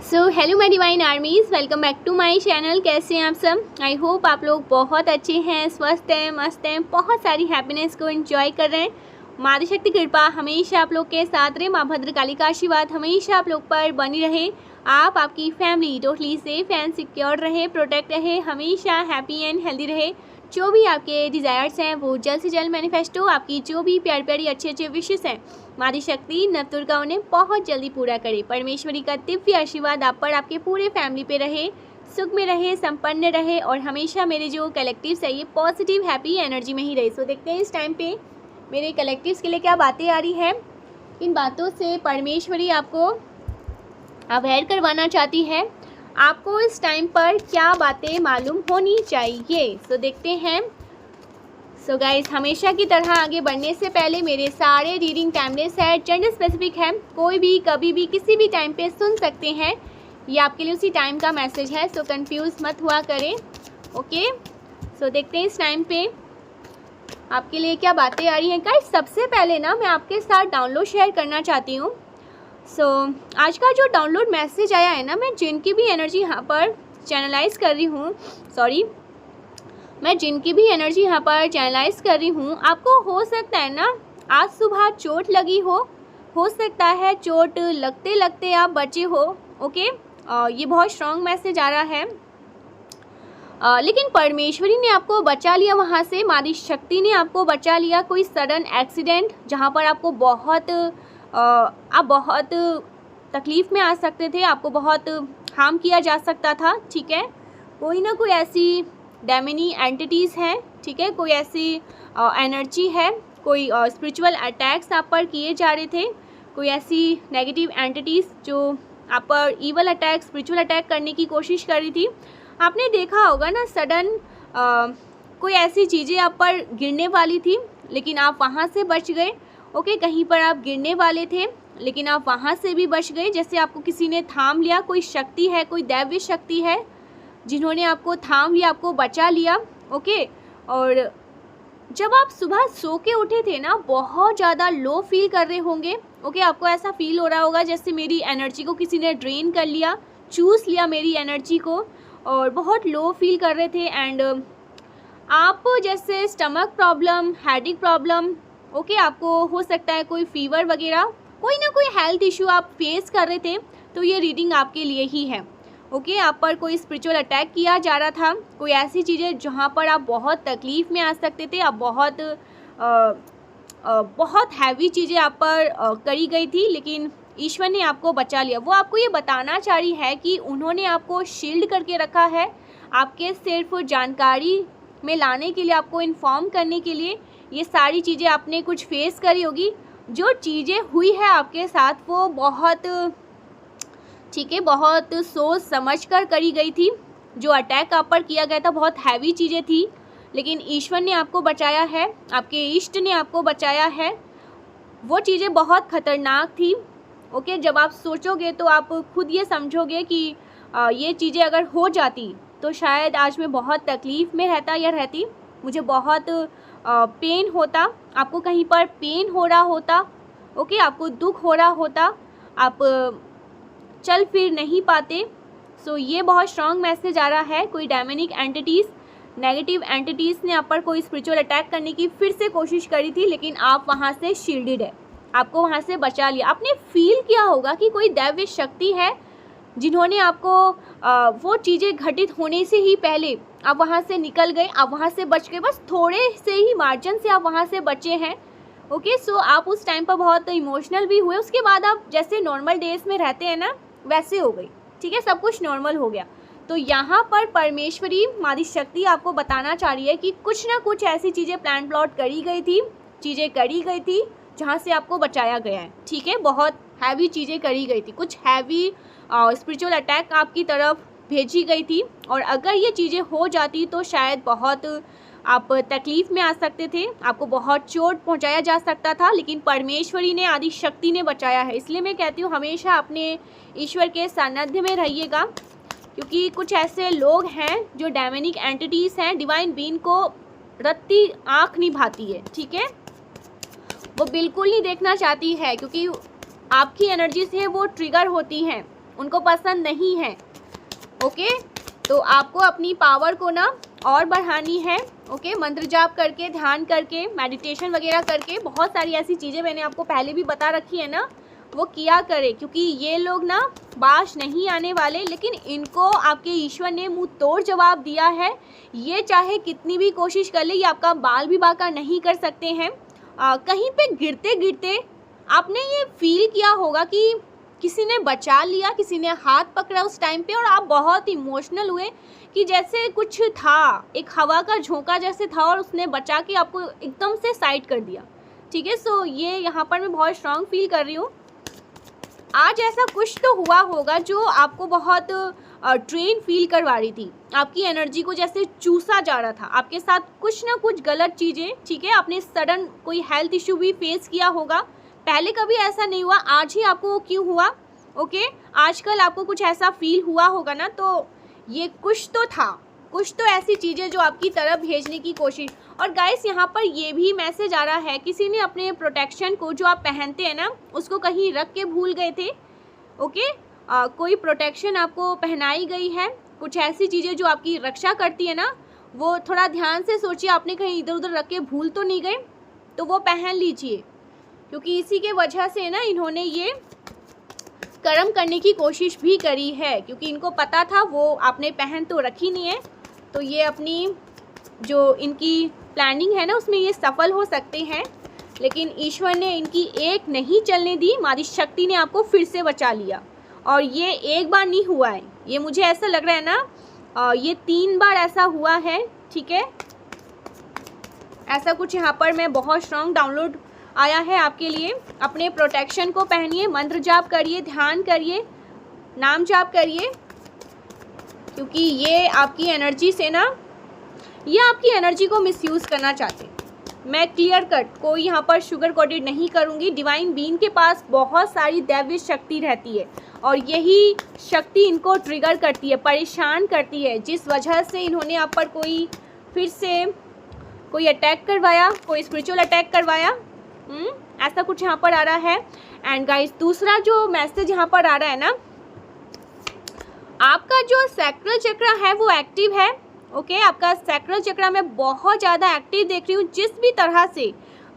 So hello my divine armies, welcome back to my channel. कैसे हैं आप सब? आई होप आप लोग बहुत अच्छे हैं, स्वस्थ हैं, मस्त हैं, बहुत सारी हैप्पीनेस को एंजॉय कर रहे हैं। माता शक्ति कृपा हमेशा आप लोग के साथ रहे, माँ भद्रकाली का आशीर्वाद हमेशा आप लोग पर बनी रहे। आप आपकी family totally safe and secure रहे, प्रोटेक्ट रहे, हमेशा हैप्पी एंड हेल्दी रहे। जो भी आपके डिज़ायर्स हैं वो जल्द से जल्द मैनिफेस्ट हो। आपकी जो भी प्यारी प्यारी अच्छे अच्छे विशेष हैं माता शक्ति नवदुर्गा उन्हें बहुत जल्दी पूरा करे। परमेश्वरी का दिव्य आशीर्वाद आप पर, आपके पूरे फैमिली पे रहे, सुख में रहे, संपन्न रहे और हमेशा मेरे जो कलेक्टिव्स है ये पॉजिटिव हैप्पी एनर्जी में ही रहे। सो देखते हैं इस टाइम पे मेरे कलेक्टिव्स के लिए क्या बातें आ रही है। इन बातों से परमेश्वरी आपको अवेयर करवाना चाहती है। आपको इस टाइम पर क्या बातें मालूम होनी चाहिए। सो देखते हैं। सो गाइस, हमेशा की तरह आगे बढ़ने से पहले मेरे सारे रीडिंग टाइमलेस है, जेंडर स्पेसिफिक है, कोई भी कभी भी किसी भी टाइम पे सुन सकते हैं। ये आपके लिए उसी टाइम का मैसेज है, सो कंफ्यूज मत हुआ करें। ओके, सो देखते हैं इस टाइम पे आपके लिए क्या बातें आ रही हैं। गाइस, सबसे पहले ना मैं आपके साथ डाउनलोड शेयर करना चाहती हूँ। सो आज का जो डाउनलोड मैसेज आया है ना, मैं जिनकी भी एनर्जी यहाँ पर चैनलाइज कर रही हूँ, मैं जिनकी भी एनर्जी यहाँ पर चैनलाइज कर रही हूँ, आपको हो सकता है ना आज सुबह चोट लगी हो सकता है चोट लगते लगते आप बचे हो। ओके, ये बहुत स्ट्रॉन्ग मैसेज आ रहा है। लेकिन परमेश्वरी ने आपको बचा लिया वहाँ से, माता शक्ति ने आपको बचा लिया। कोई सडन एक्सीडेंट जहाँ पर आपको आप बहुत तकलीफ़ में आ सकते थे, आपको बहुत हार्म किया जा सकता था। ठीक है, कोई ना कोई ऐसी डेमनी एंटिटीज़ हैं, ठीक है, कोई ऐसी एनर्जी है, कोई स्पिरिचुअल अटैक्स आप पर किए जा रहे थे, कोई ऐसी नेगेटिव एंटिटीज़ जो आप पर ईवल अटैक, स्पिरिचुअल अटैक करने की कोशिश कर रही थी। आपने देखा होगा ना, सडन कोई ऐसी चीज़ें आप पर गिरने वाली थी लेकिन आप वहाँ से बच गए। ओके, कहीं पर आप गिरने वाले थे लेकिन आप वहाँ से भी बच गए। जैसे आपको किसी ने थाम लिया, कोई शक्ति है, कोई दैवीय शक्ति है जिन्होंने आपको थाम लिया, आपको बचा लिया। ओके, और जब आप सुबह सो के उठे थे ना, बहुत ज़्यादा लो फील कर रहे होंगे। ओके, आपको ऐसा फील हो रहा होगा जैसे मेरी एनर्जी को किसी ने ड्रेन कर लिया, चूस लिया मेरी एनर्जी को, और बहुत लो फील कर रहे थे। एंड आप जैसे stomach problem, headache problem, okay, आपको हो सकता है कोई फीवर वगैरह, कोई ना कोई हेल्थ इशू आप फेस कर रहे थे, तो ये रीडिंग आपके लिए ही है। ओके, आप पर कोई स्पिरिचुअल अटैक किया जा रहा था, कोई ऐसी चीज़ें जहाँ पर आप बहुत तकलीफ़ में आ सकते थे, आप बहुत हैवी चीज़ें आप पर करी गई थी, लेकिन ईश्वर ने आपको बचा लिया। वो आपको ये बताना चाह रही है कि उन्होंने आपको शील्ड करके रखा है, आपके सिर्फ जानकारी में लाने के लिए, आपको इन्फॉर्म करने के लिए। ये सारी चीज़ें आपने कुछ फेस करी होगी, जो चीज़ें हुई है आपके साथ वो बहुत, ठीक है, बहुत सोच समझ कर करी गई थी। जो अटैक आप पर किया गया था बहुत हैवी चीज़ें थी, लेकिन ईश्वर ने आपको बचाया है, आपके इष्ट ने आपको बचाया है। वो चीज़ें बहुत ख़तरनाक थी। ओके, जब आप सोचोगे तो आप खुद ये समझोगे कि ये चीज़ें अगर हो जाती तो शायद आज मैं बहुत तकलीफ़ में रहता या रहती, मुझे बहुत पेन होता, आपको कहीं पर पेन हो रहा होता। ओके, आपको दुख हो रहा होता, आप चल फिर नहीं पाते। सो ये बहुत स्ट्रॉन्ग मैसेज आ रहा है। कोई डेमनिक एंटिटीज़, नेगेटिव एंटिटीज़ ने आप पर कोई स्पिरिचुअल अटैक करने की फिर से कोशिश करी थी, लेकिन आप वहाँ से शील्डेड है, आपको वहाँ से बचा लिया। आपने फील किया होगा कि कोई दैवीय शक्ति है जिन्होंने आपको वो चीज़ें घटित होने से ही पहले आप वहाँ से निकल गए, आप वहाँ से बच गए, बस थोड़े से ही मार्जिन से आप वहाँ से बचे हैं। ओके, सो आप उस टाइम पर बहुत इमोशनल भी हुए। उसके बाद आप जैसे नॉर्मल डेज़ में रहते हैं ना, वैसे हो गई, ठीक है, सब कुछ नॉर्मल हो गया। तो यहाँ पर परमेश्वरी माता शक्ति आपको बताना चाह रही है कि कुछ ना कुछ ऐसी चीज़ें प्लान प्लॉट करी गई थी, चीज़ें करी गई थी जहाँ से आपको बचाया गया है। ठीक है, बहुत हैवी चीज़ें करी गई थी, कुछ हैवी स्पिरिचुअल अटैक आपकी तरफ भेजी गई थी, और अगर ये चीज़ें हो जाती तो शायद बहुत आप तकलीफ़ में आ सकते थे, आपको बहुत चोट पहुंचाया जा सकता था, लेकिन परमेश्वरी ने, आदि शक्ति ने बचाया है। इसलिए मैं कहती हूँ हमेशा अपने ईश्वर के सानिध्य में रहिएगा, क्योंकि कुछ ऐसे लोग हैं जो डेमनिक एंटिटीज़ हैं, डिवाइन बीइंग को रत्ती आँख नहीं भाती है, ठीक है, वो बिल्कुल नहीं देखना चाहती है, क्योंकि आपकी एनर्जी से वो ट्रिगर होती हैं। उनको पसंद नहीं है। ओके, तो आपको अपनी पावर को ना और बढ़ानी है। ओके, मंत्र जाप करके, ध्यान करके, मेडिटेशन वगैरह करके, बहुत सारी ऐसी चीज़ें मैंने आपको पहले भी बता रखी है ना, वो किया करे, क्योंकि ये लोग ना बाश नहीं आने वाले, लेकिन इनको आपके ईश्वर ने मुंह तोड़ जवाब दिया है। ये चाहे कितनी भी कोशिश कर ले, ये आपका बाल भी बाका नहीं कर सकते हैं। कहीं पे गिरते गिरते आपने ये फील किया होगा कि किसी ने बचा लिया, किसी ने हाथ पकड़ा उस टाइम पे, और आप बहुत इमोशनल हुए कि जैसे कुछ था, एक हवा का झोंका जैसे था, और उसने बचा के आपको एकदम से साइड कर दिया। ठीक है, सो ये यहाँ पर मैं बहुत स्ट्रांग फील कर रही हूँ। आज ऐसा कुछ तो हुआ होगा जो आपको बहुत ट्रेन फील करवा रही थी, आपकी एनर्जी को जैसे चूसा जा रहा था, आपके साथ कुछ ना कुछ गलत चीज़ें। ठीक है, आपने सडन कोई हेल्थ इशू भी फेस किया होगा, पहले कभी ऐसा नहीं हुआ, आज ही आपको क्यों हुआ। ओके, आजकल आपको कुछ ऐसा फील हुआ होगा ना, तो ये कुछ तो था, कुछ तो ऐसी चीज़ें जो आपकी तरफ भेजने की कोशिश। और गाइस, यहाँ पर ये भी मैसेज आ रहा है, किसी ने अपने प्रोटेक्शन को जो आप पहनते हैं ना, उसको कहीं रख के भूल गए थे। ओके, कोई प्रोटेक्शन आपको पहनाई गई है, कुछ ऐसी चीज़ें जो आपकी रक्षा करती है ना, वो थोड़ा ध्यान से सोचिए, आपने कहीं इधर उधर रख के भूल तो नहीं गए, तो वो पहन लीजिए, क्योंकि इसी के वजह से ना इन्होंने ये कर्म करने की कोशिश भी करी है, क्योंकि इनको पता था वो आपने पहन तो रखी नहीं है, तो ये अपनी जो इनकी प्लानिंग है ना, उसमें ये सफल हो सकते हैं। लेकिन ईश्वर ने इनकी एक नहीं चलने दी, मादी शक्ति ने आपको फिर से बचा लिया। और ये एक बार नहीं हुआ है, ये मुझे ऐसा लग रहा है ना, ये 3 बार ऐसा हुआ है। ठीक है, ऐसा कुछ यहाँ पर मैं बहुत स्ट्रॉन्ग डाउनलोड आया है आपके लिए। अपने प्रोटेक्शन को पहनिए, मंत्र जाप करिए, ध्यान करिए, नाम जाप करिए, क्योंकि ये आपकी एनर्जी से ना, ये आपकी एनर्जी को मिसयूज़ करना चाहते हैं। मैं क्लियर कट कोई यहाँ पर शुगर कोटेड नहीं करूँगी। डिवाइन बीइंग के पास बहुत सारी दैवीय शक्ति रहती है, और यही शक्ति इनको ट्रिगर करती है, परेशान करती है, जिस वजह से इन्होंने आप पर कोई फिर से कोई अटैक करवाया, कोई स्पिरिचुअल अटैक करवाया। ऐसा कुछ यहाँ पर आ रहा है। एंड गाइस, दूसरा जो मैसेज यहाँ पर आ रहा है ना, आपका जो सैक्रल चक्र है वो एक्टिव है। ओके, आपका सैक्रल चक्र में बहुत ज़्यादा एक्टिव देख रही हूँ। जिस भी तरह से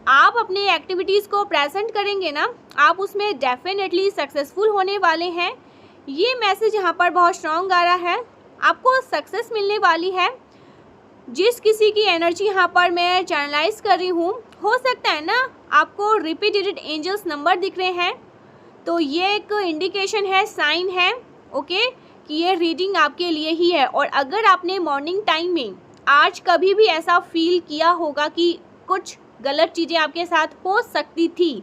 आप अपने एक्टिविटीज़ को प्रेजेंट करेंगे ना, आप उसमें डेफिनेटली सक्सेसफुल होने वाले हैं। ये मैसेज यहाँ पर बहुत स्ट्रॉन्ग आ रहा है, आपको सक्सेस मिलने वाली है। जिस किसी की एनर्जी यहाँ पर मैं चैनलाइज कर रही हूँ, हो सकता है ना आपको रिपीटेड एंजल्स नंबर दिख रहे हैं, तो ये एक इंडिकेशन है, साइन है। ओके, कि ये रीडिंग आपके लिए ही है। और अगर आपने मॉर्निंग टाइम में आज कभी भी ऐसा फील किया होगा कि कुछ गलत चीज़ें आपके साथ हो सकती थी,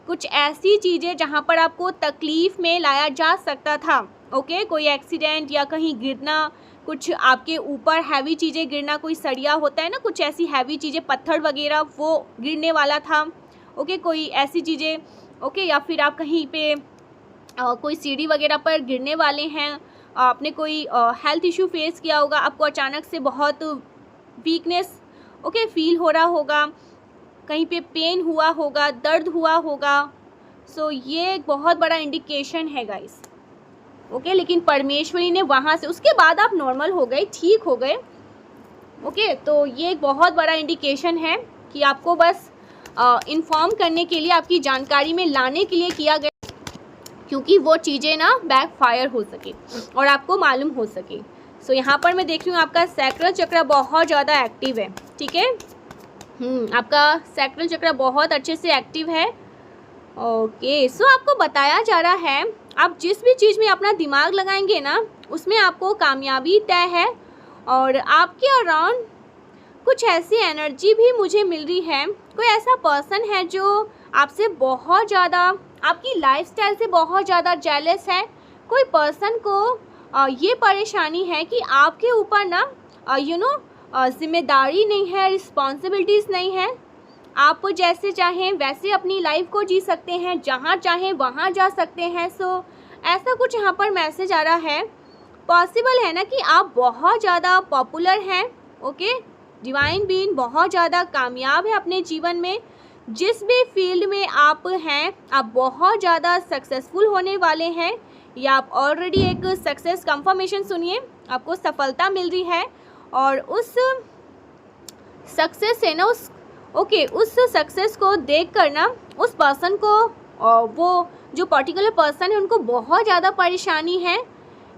कुछ ऐसी चीज़ें जहाँ पर आपको तकलीफ़ में लाया जा सकता था, ओके, कोई एक्सीडेंट या कहीं गिरना, कुछ आपके ऊपर हैवी चीज़ें गिरना, कोई सरिया होता है ना, कुछ ऐसी हैवी चीज़ें, पत्थर वगैरह, वो गिरने वाला था। ओके, कोई ऐसी चीज़ें, ओके, या फिर आप कहीं पे कोई सीढ़ी वगैरह पर गिरने वाले हैं, आपने कोई हेल्थ इशू फेस किया होगा, आपको अचानक से बहुत वीकनेस ओके फील हो रहा होगा, कहीं पे पेन हुआ होगा, दर्द हुआ होगा। सो ये एक बहुत बड़ा इंडिकेशन है गाइस। ओके, लेकिन परमेश्वरी ने वहाँ से, उसके बाद आप नॉर्मल हो गए, ठीक हो गए। ओके, तो ये एक बहुत बड़ा इंडिकेशन है कि आपको बस इन्फॉर्म करने के लिए, आपकी जानकारी में लाने के लिए किया गया, क्योंकि वो चीज़ें ना बैकफायर हो सके और आपको मालूम हो सके। सो यहाँ पर मैं देख रही हूँ आपका सैक्रल चक्र बहुत ज़्यादा एक्टिव है। ठीक है, आपका सैक्रल चक्र बहुत अच्छे से एक्टिव है। ओके, सो आपको बताया जा रहा है, आप जिस भी चीज़ में अपना दिमाग लगाएंगे ना, उसमें आपको कामयाबी तय है। और आपके अराउंड कुछ ऐसी एनर्जी भी मुझे मिल रही है, कोई ऐसा पर्सन है जो आपसे बहुत ज़्यादा, आपकी लाइफस्टाइल से बहुत ज़्यादा जेलस है। कोई पर्सन को ये परेशानी है कि आपके ऊपर ना जिम्मेदारी नहीं है, रिस्पॉन्सिबिलिटीज़ नहीं है। आप जैसे चाहें वैसे अपनी लाइफ को जी सकते हैं, जहाँ चाहें वहाँ जा सकते हैं। सो ऐसा कुछ यहाँ पर मैसेज आ रहा है। पॉसिबल है ना कि आप बहुत ज़्यादा पॉपुलर हैं। ओके, डिवाइन बीइंग बहुत ज़्यादा कामयाब है अपने जीवन में, जिस भी फील्ड में आप हैं, आप बहुत ज़्यादा सक्सेसफुल होने वाले हैं। या आप ऑलरेडी एक सक्सेस कंफर्मेशन सुनिए, आपको सफलता मिल रही है और उस सक्सेस से ना उस सक्सेस को देख कर ना उस पर्सन को वो जो पर्टिकुलर पर्सन है उनको बहुत ज़्यादा परेशानी है।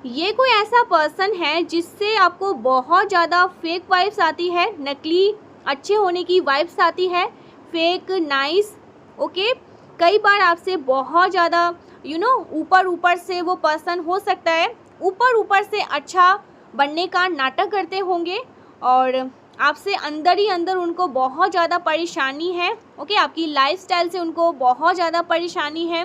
ये कोई ऐसा पर्सन है जिससे आपको बहुत ज़्यादा फेक वाइब्स आती है, नकली अच्छे होने की वाइब्स आती है, फेक नाइस। ओके, कई बार आपसे बहुत ज़्यादा ऊपर से वो पर्सन हो सकता है ऊपर से अच्छा बनने का नाटक करते होंगे और आपसे अंदर ही अंदर उनको बहुत ज़्यादा परेशानी है। ओके, आपकी लाइफस्टाइल से उनको बहुत ज़्यादा परेशानी है।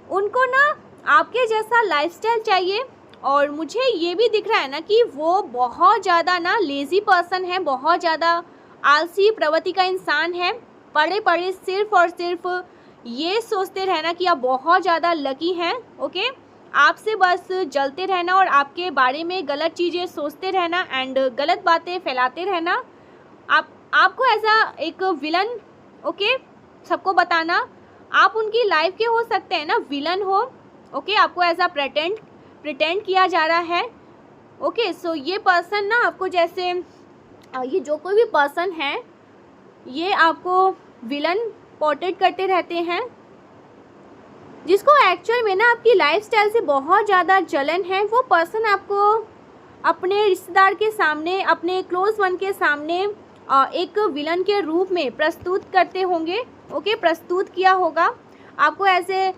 उनको ना आपके जैसा लाइफस्टाइल चाहिए और मुझे ये भी दिख रहा है ना कि वो बहुत ज़्यादा ना लेज़ी पर्सन है, बहुत ज़्यादा आलसी प्रवृत्ति का इंसान है। पढ़े पढ़े सिर्फ और सिर्फ ये सोचते रहना कि आप बहुत ज़्यादा लकी हैं। ओके, आपसे बस जलते रहना और आपके बारे में गलत चीज़ें सोचते रहना एंड गलत बातें फैलाते रहना। आपको ऐसा एक विलन ओके सबको बताना। आप उनकी लाइफ के हो सकते हैं ना विलन हो। ओके, आपको ऐसा प्रिटेंड किया जा रहा है। ओके, सो ये पर्सन ना आपको जैसे ये जो कोई भी पर्सन है ये आपको विलन पोर्ट्रेट करते रहते हैं, जिसको एक्चुअल में ना आपकी लाइफस्टाइल से बहुत ज़्यादा जलन है। वो पर्सन आपको अपने रिश्तेदार के सामने, अपने क्लोज वन के सामने एक विलन के रूप में प्रस्तुत करते होंगे। ओके, प्रस्तुत किया होगा आपको ऐसे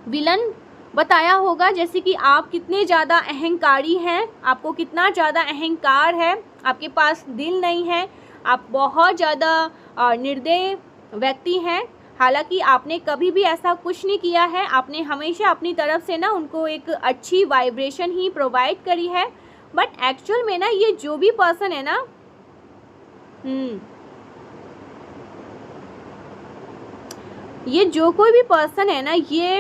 विलन बताया होगा, जैसे कि आप कितने ज़्यादा अहंकारी हैं, आपको कितना ज़्यादा अहंकार है, आपके पास दिल नहीं है, आप बहुत ज़्यादा निर्दयी व्यक्ति हैं। हालांकि आपने कभी भी ऐसा कुछ नहीं किया है, आपने हमेशा अपनी तरफ से ना उनको एक अच्छी वाइब्रेशन ही प्रोवाइड करी है। बट एक्चुअल में ना ये जो भी पर्सन है ना ये जो कोई भी पर्सन है ना, ये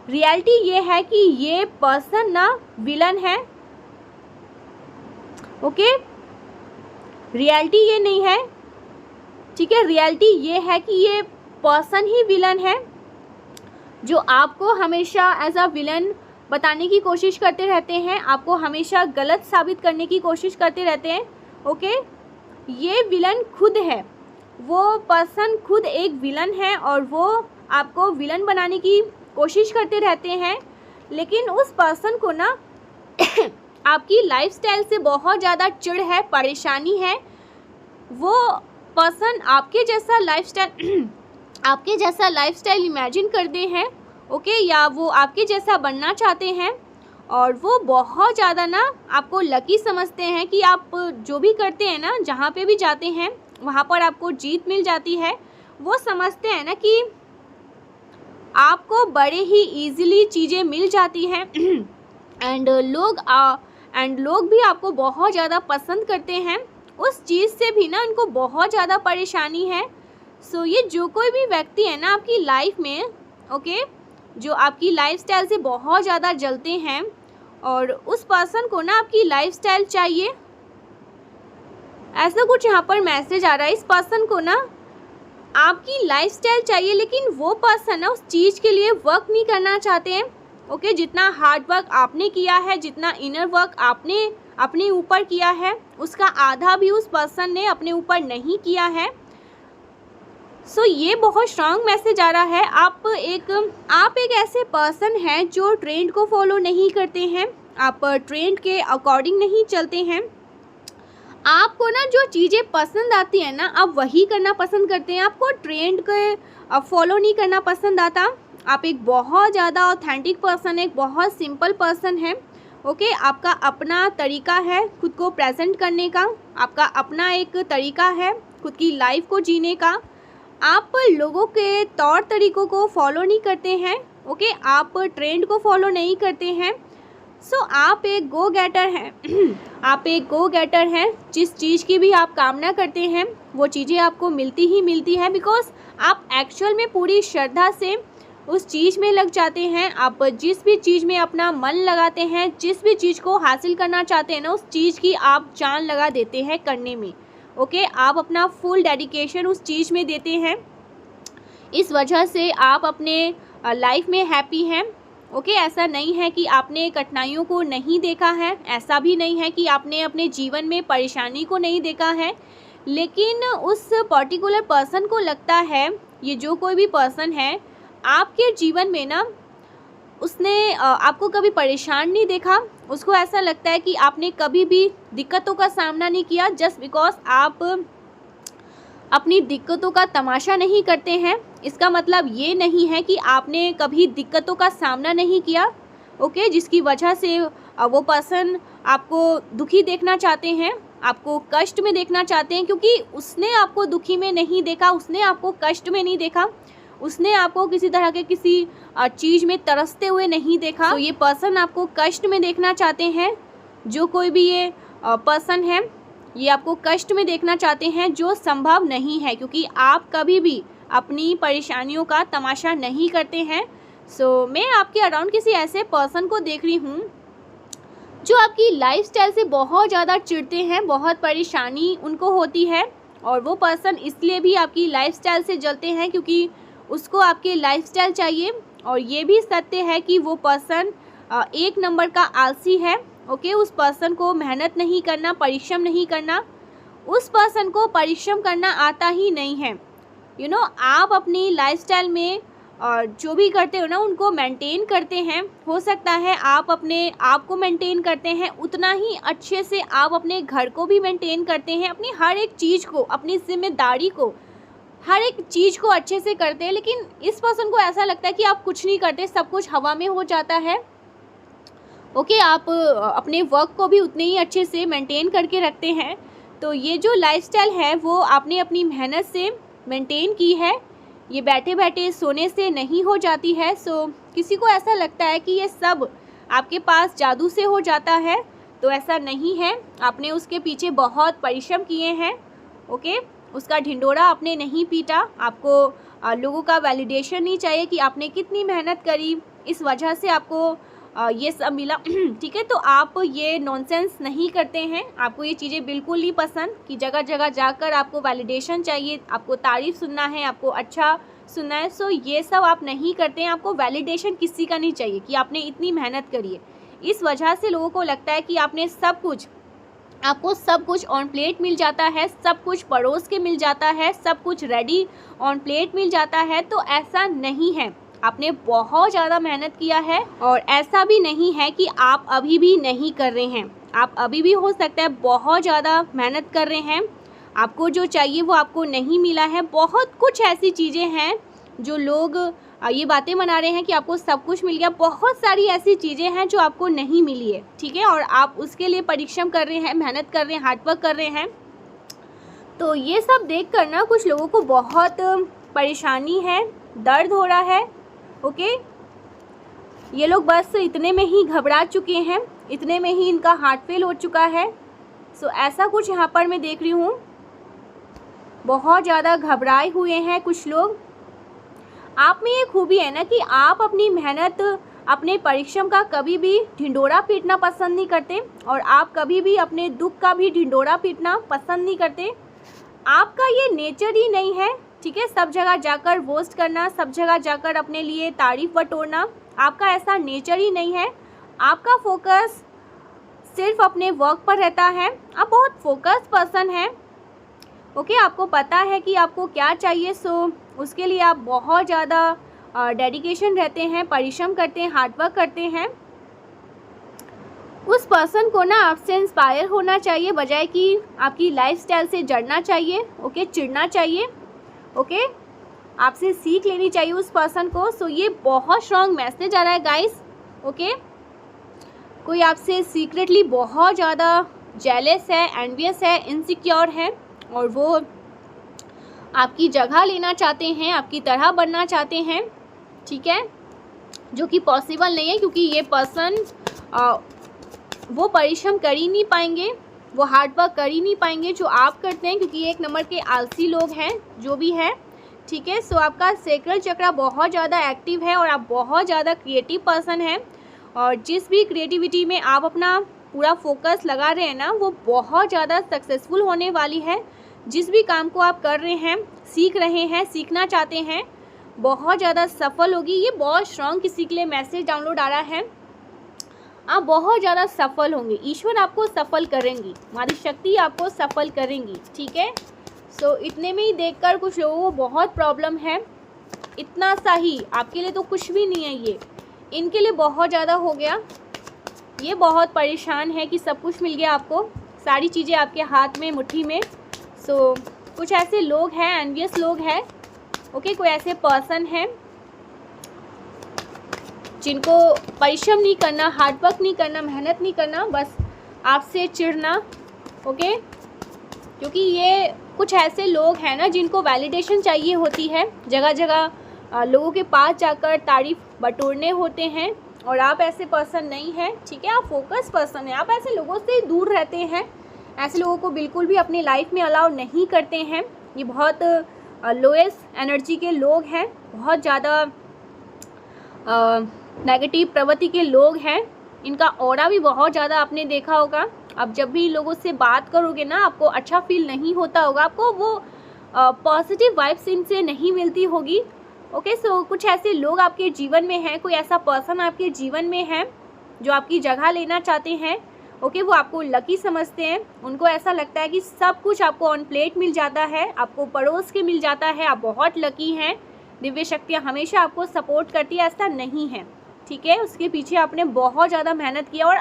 रियलिटी ये है कि ये पर्सन ना विलन है। ओके, रियलिटी ये नहीं है, ठीक है। रियलिटी ये है कि ये पर्सन ही विलन है जो आपको हमेशा एज अ विलन बताने की कोशिश करते रहते हैं, आपको हमेशा गलत साबित करने की कोशिश करते रहते हैं। ओके, ये विलन खुद है, वो पर्सन खुद एक विलन है और वो आपको विलन बनाने की कोशिश करते रहते हैं। लेकिन उस पर्सन को ना आपकी लाइफस्टाइल से बहुत ज़्यादा चिढ़ है, परेशानी है। वो पर्सन आपके जैसा लाइफस्टाइल इमेजिन करते हैं। ओके, या वो आपके जैसा बनना चाहते हैं और वो बहुत ज़्यादा ना आपको लकी समझते हैं कि आप जो भी करते हैं ना, जहाँ पे भी जाते हैं वहाँ पर आपको जीत मिल जाती है। वो समझते हैं ना कि आपको बड़े ही इजीली चीज़ें मिल जाती हैं एंड लोग भी आपको बहुत ज़्यादा पसंद करते हैं। उस चीज़ से भी ना उनको बहुत ज़्यादा परेशानी है। सो ये जो कोई भी व्यक्ति है ना आपकी लाइफ में, ओके, जो आपकी लाइफस्टाइल से बहुत ज़्यादा जलते हैं और उस पर्सन को ना आपकी लाइफस्टाइल चाहिए, ऐसा कुछ यहाँ पर मैसेज आ रहा है। इस पर्सन को ना आपकी लाइफस्टाइल चाहिए, लेकिन वो पर्सन ना उस चीज़ के लिए वर्क नहीं करना चाहते हैं। ओके, जितना हार्ड वर्क आपने किया है, जितना इनर वर्क आपने अपने ऊपर किया है, उसका आधा भी उस पर्सन ने अपने ऊपर नहीं किया है। सो ये बहुत स्ट्रांग मैसेज आ रहा है। आप एक ऐसे पर्सन हैं जो ट्रेंड को फॉलो नहीं करते हैं, आप ट्रेंड के अकॉर्डिंग नहीं चलते हैं। आपको ना जो चीज़ें पसंद आती हैं ना, आप वही करना पसंद करते हैं, आपको ट्रेंड के फॉलो नहीं करना पसंद आता। आप एक बहुत ज़्यादा ऑथेंटिक पर्सन है, एक बहुत सिंपल पर्सन है। ओके, आपका अपना तरीका है खुद को प्रेजेंट करने का, आपका अपना एक तरीका है खुद की लाइफ को जीने का। आप लोगों के तौर तरीक़ों को फॉलो नहीं करते हैं। ओके, आप ट्रेंड को फॉलो नहीं करते हैं। सो आप एक गो गेटर हैं आप एक गो गेटर हैं। जिस चीज़ की भी आप कामना करते हैं वो चीज़ें आपको मिलती ही मिलती हैं, बिकॉज आप एक्चुअल में पूरी श्रद्धा से उस चीज़ में लग जाते हैं। आप जिस भी चीज़ में अपना मन लगाते हैं, जिस भी चीज़ को हासिल करना चाहते हैं ना, उस चीज़ की आप जान लगा देते हैं करने में। ओके, आप अपना फुल डेडिकेशन उस चीज़ में देते हैं। इस वजह से आप अपने लाइफ में हैप्पी हैं। ओके, ऐसा नहीं है कि आपने कठिनाइयों को नहीं देखा है, ऐसा भी नहीं है कि आपने अपने जीवन में परेशानी को नहीं देखा है, लेकिन उस पर्टिकुलर पर्सन को लगता है, ये जो कोई भी पर्सन है आपके जीवन में ना, उसने आपको कभी परेशान नहीं देखा। उसको ऐसा लगता है कि आपने कभी भी दिक्कतों का सामना नहीं किया, जस्ट बिकॉज आप अपनी दिक्कतों का तमाशा नहीं करते हैं। इसका मतलब ये नहीं है कि आपने कभी दिक्कतों का सामना नहीं किया, ओके, जिसकी वजह से वो पर्सन आपको दुखी देखना चाहते हैं, आपको कष्ट में देखना चाहते हैं, क्योंकि उसने आपको दुखी में नहीं देखा, उसने आपको कष्ट में नहीं देखा, उसने आपको किसी तरह के किसी चीज़ में तरसते हुए नहीं देखा। तो ये पर्सन आपको कष्ट में देखना चाहते हैं। जो कोई भी ये पर्सन है, ये आपको कष्ट में देखना चाहते हैं, जो संभव नहीं है, क्योंकि आप कभी भी अपनी परेशानियों का तमाशा नहीं करते हैं। सो मैं आपके अराउंड किसी ऐसे पर्सन को देख रही हूँ जो आपकी लाइफस्टाइल से बहुत ज़्यादा चिढ़ते हैं, बहुत परेशानी उनको होती है, और वो पर्सन इसलिए भी आपकी लाइफस्टाइल से जलते हैं क्योंकि उसको आपके लाइफस्टाइल चाहिए। और ये भी सत्य है कि वो पर्सन एक नंबर का आलसी है, ओके। उस पर्सन को मेहनत नहीं करना, परिश्रम नहीं करना, उस पर्सन को परिश्रम करना आता ही नहीं है। यू नो, आप अपनी लाइफस्टाइल में जो भी करते हो ना, उनको मेंटेन करते हैं। हो सकता है आप अपने आप को मेंटेन करते हैं, उतना ही अच्छे से आप अपने घर को भी मेंटेन करते हैं, अपनी हर एक चीज़ को, अपनी जिम्मेदारी को, हर एक चीज़ को अच्छे से करते हैं। लेकिन इस पर्सन को ऐसा लगता है कि आप कुछ नहीं करते, सब कुछ हवा में हो जाता है, ओके। आप अपने वर्क को भी उतने ही अच्छे से मेंटेन करके रखते हैं। तो ये जो लाइफस्टाइल है वो आपने अपनी मेहनत से मेंटेन की है, ये बैठे बैठे सोने से नहीं हो जाती है। सो किसी को ऐसा लगता है कि ये सब आपके पास जादू से हो जाता है, तो ऐसा नहीं है। आपने उसके पीछे बहुत परिश्रम किए हैं, ओके। उसका ढिंडोरा आपने नहीं पीटा। आपको लोगों का वैलिडेशन नहीं चाहिए कि आपने कितनी मेहनत करी, इस वजह से आपको ये सब मिला, ठीक है। तो आप ये नॉनसेंस नहीं करते हैं, आपको ये चीज़ें बिल्कुल नहीं पसंद कि जगह जगह जाकर आपको वैलिडेशन चाहिए, आपको तारीफ़ सुनना है, आपको अच्छा सुनना है। सो ये सब आप नहीं करते हैं। आपको वैलिडेशन किसी का नहीं चाहिए कि आपने इतनी मेहनत करी है। इस वजह से लोगों को लगता है कि आपने सब कुछ, आपको सब कुछ ऑन प्लेट मिल जाता है, सब कुछ परोस के मिल जाता है, सब कुछ रेडी ऑन प्लेट मिल जाता है। तो ऐसा नहीं है, आपने बहुत ज़्यादा मेहनत किया है, और ऐसा भी नहीं है कि आप अभी भी नहीं कर रहे हैं। आप अभी भी हो सकता है बहुत ज़्यादा मेहनत कर रहे हैं, आपको जो चाहिए वो आपको नहीं मिला है। बहुत कुछ ऐसी चीज़ें हैं जो लोग ये बातें मना रहे हैं कि आपको सब कुछ मिल गया। बहुत सारी ऐसी चीज़ें हैं जो आपको नहीं मिली है, ठीक है, और आप उसके लिए परिश्रम कर रहे हैं, मेहनत कर रहे हैं, हार्डवर्क कर रहे हैं। तो ये सब देख कर ना कुछ लोगों को बहुत परेशानी है, दर्द हो रहा है, ओके। ये लोग बस इतने में ही घबरा चुके हैं, इतने में ही इनका हार्ट फेल हो चुका है। सो ऐसा कुछ यहाँ पर मैं देख रही हूँ, बहुत ज़्यादा घबराए हुए हैं कुछ लोग। आप में ये खूबी है ना कि आप अपनी मेहनत, अपने परिश्रम का कभी भी ढिंडोरा पीटना पसंद नहीं करते, और आप कभी भी अपने दुख का भी ढिंडोरा पीटना पसंद नहीं करते। आपका ये नेचर ही नहीं है, ठीक है। सब जगह जाकर बोस्ट करना, सब जगह जाकर अपने लिए तारीफ बटोरना, आपका ऐसा नेचर ही नहीं है। आपका फोकस सिर्फ अपने वर्क पर रहता है। आप बहुत फोकस्ड पर्सन हैं, ओके। आपको पता है कि आपको क्या चाहिए, सो उसके लिए आप बहुत ज़्यादा डेडिकेशन रहते हैं, परिश्रम करते हैं, हार्डवर्क करते हैं। उस पर्सन को ना आपसे इंस्पायर होना चाहिए, बजाय कि आपकी लाइफस्टाइल से जड़ना चाहिए, ओके, चिढ़ना चाहिए, ओके। आपसे सीख लेनी चाहिए उस पर्सन को। सो ये बहुत स्ट्रॉन्ग मैसेज आ रहा है गाइस, ओके। कोई आपसे सीक्रेटली बहुत ज़्यादा जेलस है, एनवियस है, इनसिक्योर है, और वो आपकी जगह लेना चाहते हैं, आपकी तरह बनना चाहते हैं, ठीक है, जो कि पॉसिबल नहीं है, क्योंकि ये पर्सन वो परिश्रम कर ही नहीं पाएंगे, वो हार्डवर्क कर ही नहीं पाएंगे जो आप करते हैं, क्योंकि एक नंबर के आलसी लोग हैं जो भी है, ठीक है। सो आपका सैक्रल चक्र बहुत ज़्यादा एक्टिव है, और आप बहुत ज़्यादा क्रिएटिव पर्सन हैं, और जिस भी क्रिएटिविटी में आप अपना पूरा फोकस लगा रहे हैं ना, वो बहुत ज़्यादा सक्सेसफुल होने वाली है। जिस भी काम को आप कर रहे हैं, सीख रहे हैं, सीखना चाहते हैं, बहुत ज़्यादा सफल होगी। ये बहुत स्ट्रॉन्ग किसी के लिए मैसेज डाउनलोड आ रहा है। आप बहुत ज़्यादा सफल होंगे, ईश्वर आपको सफल करेंगी, माता शक्ति आपको सफल करेंगी, ठीक है। सो इतने में ही देखकर कुछ लोगों को बहुत प्रॉब्लम है, इतना सा ही, आपके लिए तो कुछ भी नहीं है ये, इनके लिए बहुत ज़्यादा हो गया। ये बहुत परेशान है कि सब कुछ मिल गया आपको, सारी चीज़ें आपके हाथ में, मुट्ठी में। सो कुछ ऐसे लोग हैं, एनवियस लोग हैं, ओके। कोई ऐसे पर्सन हैं जिनको परिश्रम नहीं करना, हार्डवर्क नहीं करना, मेहनत नहीं करना, बस आपसे चिढ़ना, ओके। क्योंकि ये कुछ ऐसे लोग हैं ना जिनको वैलिडेशन चाहिए होती है, जगह जगह लोगों के पास जाकर तारीफ बटोरने होते हैं, और आप ऐसे पर्सन नहीं हैं, ठीक है। आप फोकस पर्सन हैं, आप ऐसे लोगों से दूर रहते हैं, ऐसे लोगों को बिल्कुल भी अपनी लाइफ में अलाउ नहीं करते हैं। ये बहुत लोएस्ट एनर्जी के लोग हैं, बहुत ज़्यादा नेगेटिव प्रवृत्ति के लोग हैं, इनका ऑरा भी बहुत ज़्यादा आपने देखा होगा। अब जब भी लोगों से बात करोगे ना, आपको अच्छा फील नहीं होता होगा, आपको वो पॉजिटिव वाइब्स इनसे नहीं मिलती होगी, ओके। सो कुछ ऐसे लोग आपके जीवन में हैं, कोई ऐसा पर्सन आपके जीवन में है जो आपकी जगह लेना चाहते हैं, ओके। वो आपको लकी समझते हैं, उनको ऐसा लगता है कि सब कुछ आपको ऑन प्लेट मिल जाता है, आपको पड़ोस के मिल जाता है, आप बहुत लकी हैं, दिव्य शक्तियाँ हमेशा आपको सपोर्ट करती है। ऐसा नहीं है, ठीक है। उसके पीछे आपने बहुत ज़्यादा मेहनत किया, और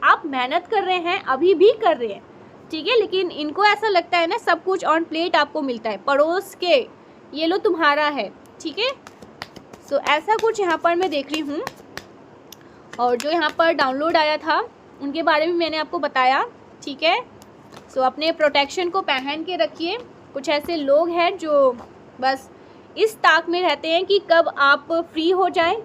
आप मेहनत कर रहे हैं, अभी भी कर रहे हैं, ठीक है। लेकिन इनको ऐसा लगता है ना सब कुछ ऑन प्लेट आपको मिलता है, पड़ोस के, ये लो तुम्हारा है, ठीक है। सो ऐसा कुछ यहाँ पर मैं देख रही हूँ। और जो यहाँ पर डाउनलोड आया था उनके बारे में मैंने आपको बताया, ठीक है। सो अपने प्रोटेक्शन को पहन के रखिए। कुछ ऐसे लोग हैं जो बस इस ताक में रहते हैं कि कब आप फ्री हो जाएं,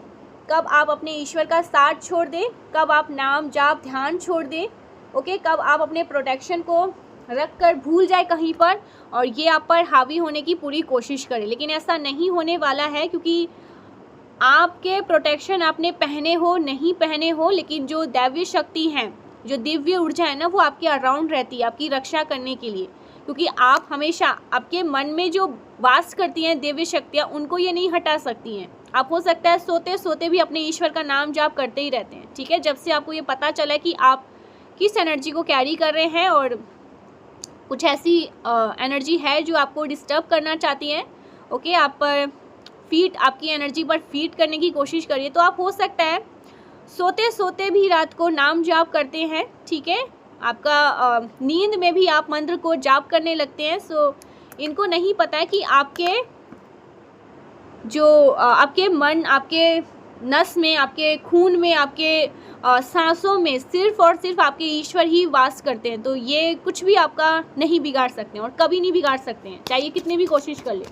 कब आप अपने ईश्वर का साथ छोड़ दें, कब आप नाम जाप ध्यान छोड़ दें, ओके। कब आप अपने प्रोटेक्शन को रख कर भूल जाए कहीं पर, और ये आप पर हावी होने की पूरी कोशिश करें। लेकिन ऐसा नहीं होने वाला है, क्योंकि आपके प्रोटेक्शन आपने पहने हो नहीं पहने हो, लेकिन जो दैवीय शक्ति हैं, जो दिव्य ऊर्जा है ना, वो आपके अराउंड रहती है, आपकी रक्षा करने के लिए। क्योंकि आप हमेशा, आपके मन में जो वास करती हैं दिव्य शक्तियाँ, उनको ये नहीं हटा सकती हैं। आप हो सकता है सोते सोते भी अपने ईश्वर का नाम जाप करते ही रहते हैं, ठीक है। जब से आपको ये पता चला कि आप किस एनर्जी को कैरी कर रहे हैं, और कुछ ऐसी एनर्जी है जो आपको डिस्टर्ब करना चाहती है, ओके, आप पर फीट, आपकी एनर्जी पर फीट करने की कोशिश करिए। तो आप हो सकता है सोते सोते भी रात को नाम जाप करते हैं, ठीक है। आपका नींद में भी आप मंत्र को जाप करने लगते हैं। सो इनको नहीं पता है कि आपके जो आपके मन, आपके नस में, आपके खून में, आपके सांसों में सिर्फ और सिर्फ आपके ईश्वर ही वास करते हैं। तो ये कुछ भी आपका नहीं बिगाड़ सकते हैं, और कभी नहीं बिगाड़ सकते हैं, चाहे कितनी भी कोशिश कर ले,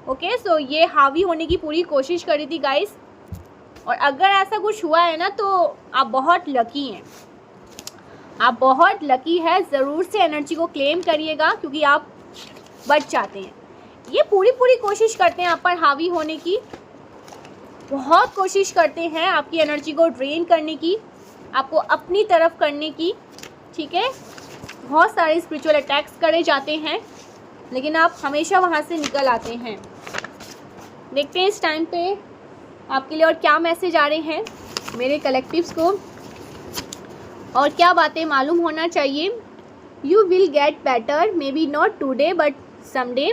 ओके। सो ये हावी होने की पूरी कोशिश करी थी गाइस, और अगर ऐसा कुछ हुआ है ना, तो आप बहुत लकी हैं, आप बहुत लकी है। ज़रूर से एनर्जी को क्लेम करिएगा, क्योंकि आप बच जाते हैं। ये पूरी कोशिश करते हैं आप पर हावी होने की, बहुत कोशिश करते हैं आपकी एनर्जी को ड्रेन करने की, आपको अपनी तरफ करने की, ठीक है। बहुत सारे स्पिरिचुअल अटैक्स करे जाते हैं, लेकिन आप हमेशा वहाँ से निकल आते हैं। देखते हैं इस टाइम पे आपके लिए और क्या मैसेज आ रहे हैं मेरे कलेक्टिव्स को, और क्या बातें मालूम होना चाहिए। You will get better, maybe not today but someday,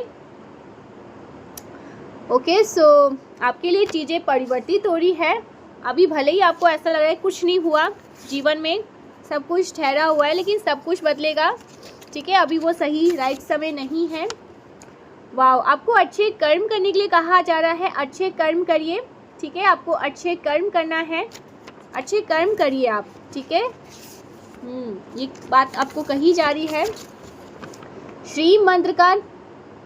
okay. So आपके लिए चीज़ें परिवर्तित हो रही है। अभी भले ही आपको ऐसा लग रहा है कुछ नहीं हुआ जीवन में, सब कुछ ठहरा हुआ है, लेकिन सब कुछ बदलेगा, ठीक है। अभी वो सही राइट समय नहीं है। वाह, आपको अच्छे कर्म करने के लिए कहा जा रहा है, अच्छे कर्म करिए, ठीक है। आपको अच्छे कर्म करना है, अच्छे कर्म करिए आप, ठीक है। ये बात आपको कही जा रही है। श्री मंत्र का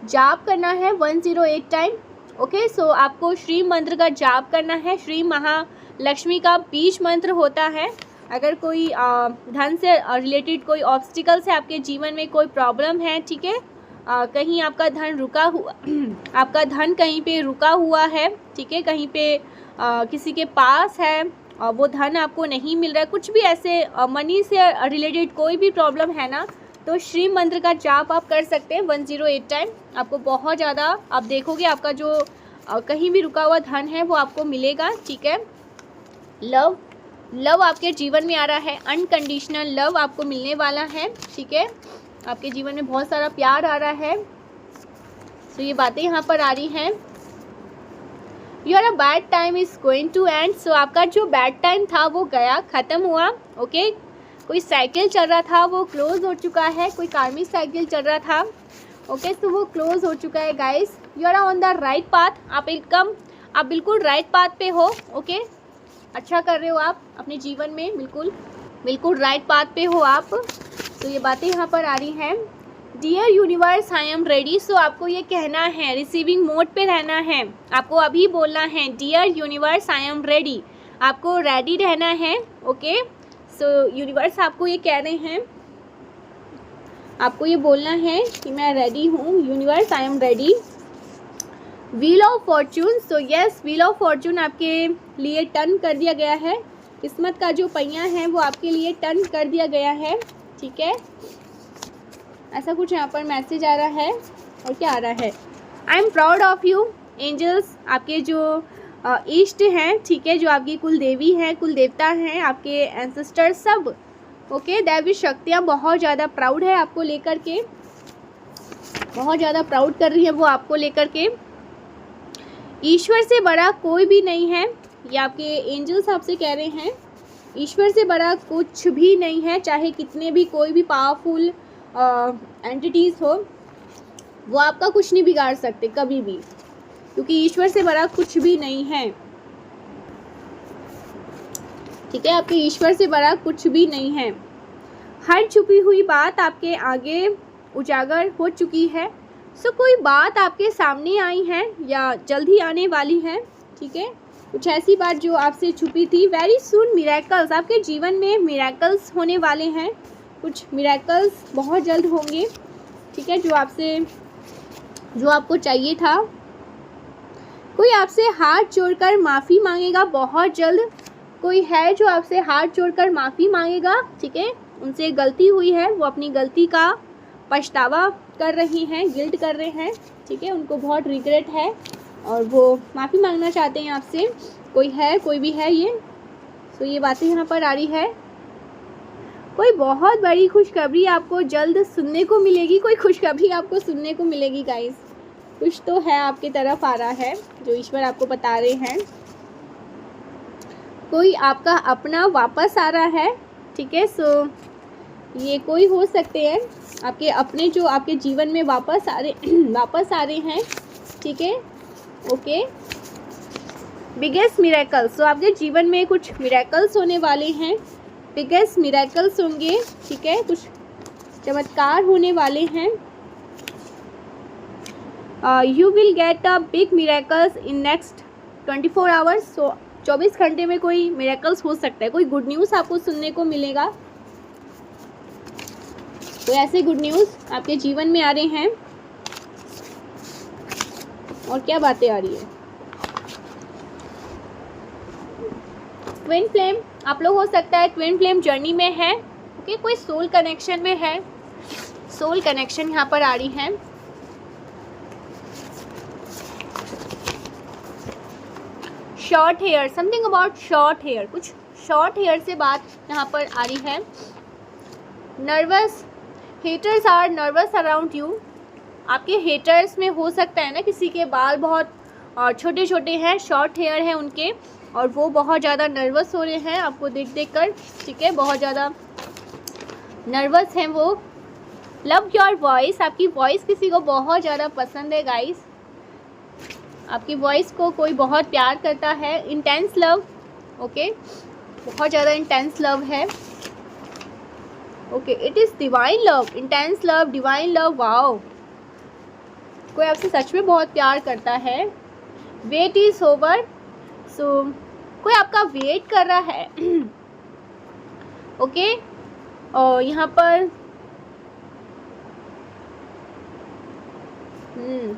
जाप करना है 108 टाइम, ओके। सो आपको श्री मंत्र का जाप करना है। श्री महालक्ष्मी का बीज मंत्र होता है। अगर कोई धन से रिलेटेड कोई ऑब्स्टिकल्स है आपके जीवन में, कोई प्रॉब्लम है, ठीक है, कहीं आपका धन रुका हुआ आपका धन कहीं पे रुका हुआ है, ठीक है, कहीं पे किसी के पास है वो धन आपको नहीं मिल रहा है, कुछ भी ऐसे मनी से रिलेटेड कोई भी प्रॉब्लम है ना, तो श्री मंत्र का जाप आप कर सकते हैं 108 टाइम। आपको बहुत ज़्यादा, आप देखोगे आपका जो और कहीं भी रुका हुआ धन है वो आपको मिलेगा, ठीक है। लव आपके जीवन में आ रहा है, अनकंडीशनल लव आपको मिलने वाला है, ठीक है। आपके जीवन में बहुत सारा प्यार आ रहा है। तो ये बातें यहाँ पर आ रही हैं। Your bad time is going to end. So आपका जो बैड टाइम था वो गया, ख़त्म हुआ, ओके। कोई साइकिल चल रहा था वो क्लोज हो चुका है, कोई कार्मिक साइकिल चल रहा था, ओके। तो वो क्लोज हो चुका है guys. You are on the right path. आप बिल्कुल राइट पाथ पे हो, ओके। अच्छा कर रहे हो आप अपने जीवन में, बिल्कुल राइट पाथ पे हो आप। तो ये बातें यहाँ पर आ रही हैं। Dear universe I am ready. So आपको ये कहना है, रिसीविंग मोड पे रहना है, आपको अभी बोलना है dear universe I am ready. आपको रेडी रहना है, ओके। सो यूनिवर्स आपको ये कह रहे हैं, आपको ये बोलना है कि मैं रेडी हूँ, universe I am ready. Wheel of Fortune. So yes, wheel of Fortune आपके लिए टर्न कर दिया गया है। किस्मत का जो पहिया है वो आपके लिए टर्न कर दिया गया है, ठीक है। ऐसा कुछ यहाँ पर मैसेज आ रहा है। और क्या आ रहा है, I am proud of you. Angels आपके जो इष्ट हैं, ठीक है, जो आपकी कुल देवी हैं, कुल देवता हैं, आपके एंसेस्टर सब, ओके। दैवी शक्तियाँ बहुत ज़्यादा प्राउड है आपको लेकर के, बहुत ज़्यादा प्राउड कर रही है वो आपको लेकर के। ईश्वर से बड़ा कोई भी नहीं है, ये आपके एंजल्स आपसे कह रहे हैं। ईश्वर से बड़ा कुछ भी नहीं है, चाहे कितने भी कोई भी पावरफुल एंटिटीज़ हो, वो आपका कुछ नहीं बिगाड़ सकते कभी भी, क्योंकि ईश्वर से बड़ा कुछ भी नहीं है, ठीक है। आपके ईश्वर से बड़ा कुछ भी नहीं है। हर छुपी हुई बात आपके आगे उजागर हो चुकी है। सो कोई बात आपके सामने आई है या जल्द ही आने वाली है, ठीक है। कुछ ऐसी बात जो आपसे छुपी थी। वेरी सून मिरेकल्स, आपके जीवन में मिरेकल्स होने वाले हैं, कुछ मिरेकल्स बहुत जल्द होंगे, ठीक है, जो आपको चाहिए था। कोई आपसे हाथ जोड़कर माफ़ी मांगेगा बहुत जल्द। कोई है जो आपसे हाथ जोड़कर माफ़ी मांगेगा, ठीक है। उनसे गलती हुई है, वो अपनी गलती का पछतावा कर रही हैं, गिल्ट कर रहे हैं, ठीक है। उनको बहुत रिग्रेट है और वो माफ़ी मांगना चाहते हैं आपसे। कोई भी है ये। तो ये बातें यहाँ पर आ रही है। कोई बहुत बड़ी खुशखबरी आपको जल्द सुनने को मिलेगी, कोई खुशखबरी आपको सुनने को मिलेगी गाइस। कुछ तो है आपकी तरफ आ रहा है जो ईश्वर आपको बता रहे हैं। कोई आपका अपना वापस आ रहा है, ठीक है। सो ये कोई हो सकते हैं आपके अपने जो आपके जीवन में वापस आ रहे हैं, ठीक है, ओके। Biggest miracles. सो आपके जीवन में कुछ मिरेकल्स होने वाले हैं, बिगेस्ट मिरेकल्स होंगे, ठीक है। कुछ चमत्कार होने वाले हैं। You will get a big miracles in next 24 hours. So 24 घंटे में कोई मिरेकल्स हो सकता है, कोई गुड न्यूज़ आपको सुनने को मिलेगा। तो ऐसे गुड न्यूज़ आपके जीवन में आ रहे हैं। और क्या बातें आ रही है, ट्विन फ्लेम। आप लोग हो सकता है ट्विन फ्लेम जर्नी में है, ओके। कोई सोल कनेक्शन में है, सोल कनेक्शन यहाँ पर आ रही है। Short hair, something about short hair, कुछ शॉर्ट हेयर से बात यहाँ पर आ रही है। Nervous, haters are nervous around you. आपके हेटर्स में हो सकता है ना किसी के बाल बहुत छोटे छोटे हैं, शॉर्ट हेयर है उनके, और वो बहुत ज़्यादा नर्वस हो रहे हैं आपको देख कर, ठीक है, बहुत ज़्यादा नर्वस हैं वो। लव योर वॉइस, आपकी वॉइस किसी को बहुत ज़्यादा पसंद है गाइस। आपकी वॉइस को कोई बहुत प्यार करता है। इंटेंस लव, ओके, बहुत ज़्यादा इंटेंस लव है, okay. It is divine love, intense love, divine love, wow. कोई आपसे सच में बहुत प्यार करता है। Wait is over. सो कोई आपका वेट कर रहा है, ओके। और यहाँ पर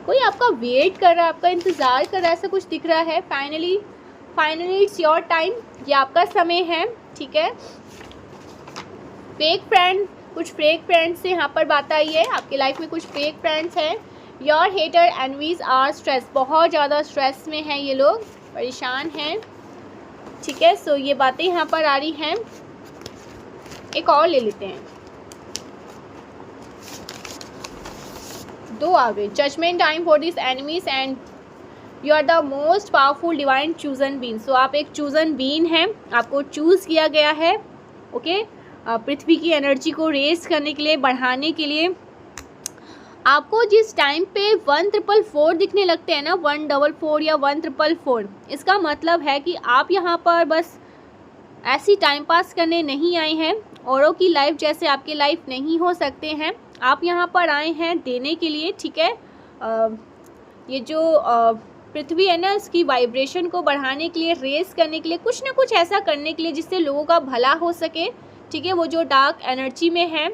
कोई आपका वेट कर रहा है, आपका इंतज़ार कर रहा है, ऐसा कुछ दिख रहा है। फाइनली इट्स योर टाइम, ये आपका समय है, ठीक है। फेक फ्रेंड, कुछ फेक फ्रेंड्स से यहाँ पर बात आई है। आपके लाइफ में कुछ फेक फ्रेंड्स हैं your hater envies are stress, बहुत ज़्यादा स्ट्रेस में हैं ये लोग, परेशान हैं, ठीक है। सो ये बातें यहाँ पर आ रही हैं। एक और ले लेते हैं, दो आ गए। Judgement time for this enemies and you are the most powerful divine chosen been. So आप एक चूजन बीन हैं, आपको चूज़ किया गया है, ओके। पृथ्वी की एनर्जी को रेस करने के लिए, बढ़ाने के लिए। आपको जिस टाइम पे 1444 दिखने लगते हैं ना, 144 या 1444, इसका मतलब है कि आप यहाँ पर बस ऐसी टाइम पास करने नहीं आए हैं, औरों की लाइफ जैसे आपकी लाइफ नहीं हो सकते हैं। आप यहाँ पर आए हैं देने के लिए, ठीक है। ये जो पृथ्वी है ना, इसकी वाइब्रेशन को बढ़ाने के लिए, रेस करने के लिए, कुछ ना कुछ ऐसा करने के लिए जिससे लोगों का भला हो सके, ठीक है। वो जो डार्क एनर्जी में है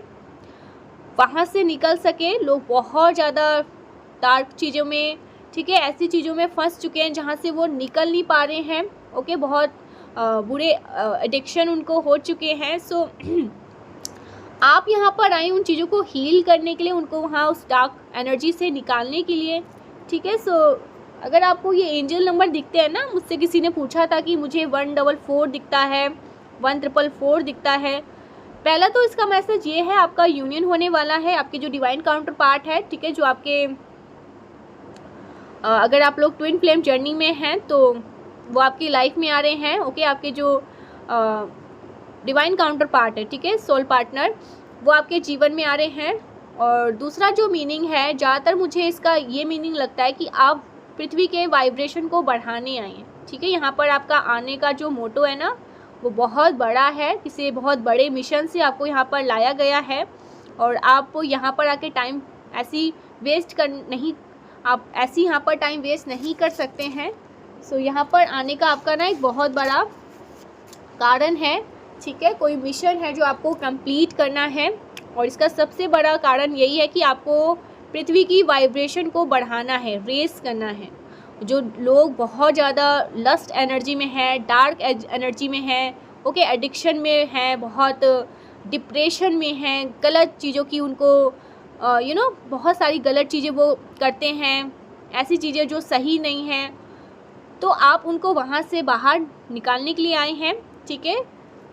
वहाँ से निकल सके। लोग बहुत ज़्यादा डार्क चीज़ों में, ठीक है, ऐसी चीज़ों में फंस चुके हैं जहाँ से वो निकल नहीं पा रहे हैं, ओके। बहुत बुरे एडिक्शन उनको हो चुके हैं। सो आप यहाँ पर आए उन चीज़ों को हील करने के लिए, उनको वहाँ उस डार्क एनर्जी से निकालने के लिए, ठीक है। सो अगर आपको ये एंजल नंबर दिखते हैं ना, मुझसे किसी ने पूछा था कि मुझे 144 दिखता है, 1444 दिखता है। पहला तो इसका मैसेज ये है, आपका यूनियन होने वाला है, आपके जो डिवाइन काउंटर पार्ट है, ठीक है, जो आपके अगर आप लोग ट्विन फ्लेम जर्नी में हैं तो वो आपकी लाइफ में आ रहे हैं, ओके। आपके जो डिवाइन काउंटर पार्ट है, ठीक है, सोल पार्टनर, वो आपके जीवन में आ रहे हैं। और दूसरा जो मीनिंग है, ज़्यादातर मुझे इसका ये मीनिंग लगता है कि आप पृथ्वी के वाइब्रेशन को बढ़ाने आए हैं, ठीक है। यहाँ पर आपका आने का जो मोटो है ना, वो बहुत बड़ा है, किसी बहुत बड़े मिशन से आपको यहाँ पर लाया गया है। और आप यहाँ पर आके टाइम ऐसी वेस्ट कर नहीं, आप ऐसी यहाँ पर टाइम वेस्ट नहीं कर सकते हैं। सो यहाँ पर आने का आपका ना एक बहुत बड़ा कारण है, ठीक है। कोई मिशन है जो आपको कंप्लीट करना है, और इसका सबसे बड़ा कारण यही है कि आपको पृथ्वी की वाइब्रेशन को बढ़ाना है, रेस करना है। जो लोग बहुत ज़्यादा लस्ट एनर्जी में है, डार्क एनर्जी में है, ओके, एडिक्शन में है, बहुत डिप्रेशन में है, गलत चीज़ों की उनको बहुत सारी गलत चीज़ें वो करते हैं, ऐसी चीज़ें जो सही नहीं हैं, तो आप उनको वहाँ से बाहर निकालने के लिए आए हैं, ठीक है।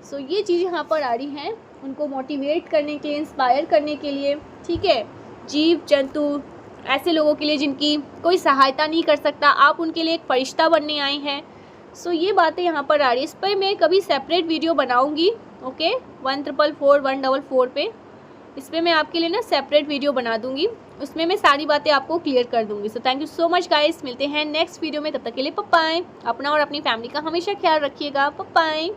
सो ये चीज़ यहाँ पर आ रही हैं, उनको मोटिवेट करने के लिए, इंस्पायर करने के लिए, ठीक है। जीव जंतु, ऐसे लोगों के लिए जिनकी कोई सहायता नहीं कर सकता, आप उनके लिए एक फरिश्ता बनने आए हैं। सो ये बातें यहाँ पर आ रही है। इस पर मैं कभी सेपरेट वीडियो बनाऊँगी, ओके, 1444 144 पे, इस पर मैं आपके लिए ना सेपरेट वीडियो बना दूँगी, उसमें मैं सारी बातें आपको क्लियर कर दूँगी। So thank you so much guys, मिलते हैं नेक्स्ट वीडियो में, तब तक के लिए बाय बाय। अपना और अपनी फैमिली का हमेशा ख्याल रखिएगा, बाय बाय।